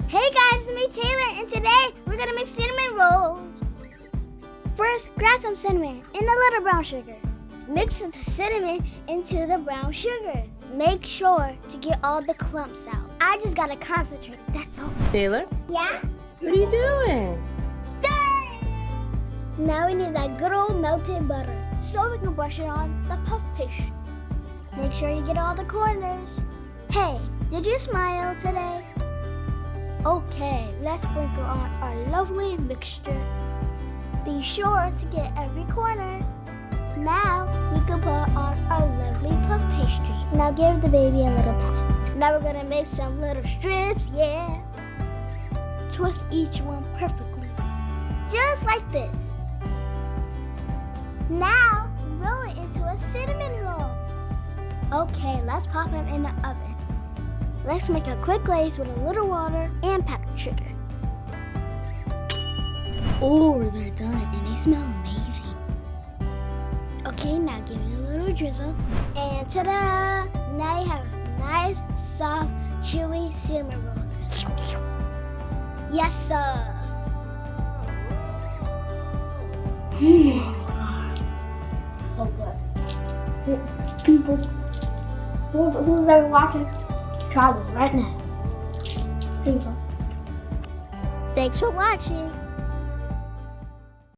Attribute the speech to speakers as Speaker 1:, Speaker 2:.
Speaker 1: Hey guys, it's me Taylor, and today we're gonna make cinnamon rolls. First, grab some cinnamon and a little brown sugar. Mix the cinnamon into the brown sugar. Make sure to get all the clumps out. I just gotta concentrate, that's all.
Speaker 2: Taylor,
Speaker 1: Yeah?
Speaker 2: what are you doing?
Speaker 1: Stir! Now we need that good old melted butter so we can brush it on the puff pastry. Make sure you get all the corners. Hey, did you smile today? Okay, let's sprinkle on our lovely mixture. Be sure to get every corner. Now we can put on our lovely puff pastry. Now give the baby a little pat. Now we're gonna make some little strips, yeah. Twist each one perfectly, just like this. Now roll it into a cinnamon roll. Okay, let's pop them in the oven. Let's make a quick glaze with a little water and powdered sugar. Oh, they're done and they smell amazing. Okay, now give it a little drizzle. And ta-da! Now you have a nice, soft, chewy cinnamon roll. Yes, sir.
Speaker 3: So good. People, who's ever watching, try this right now. People.
Speaker 1: Thanks for watching.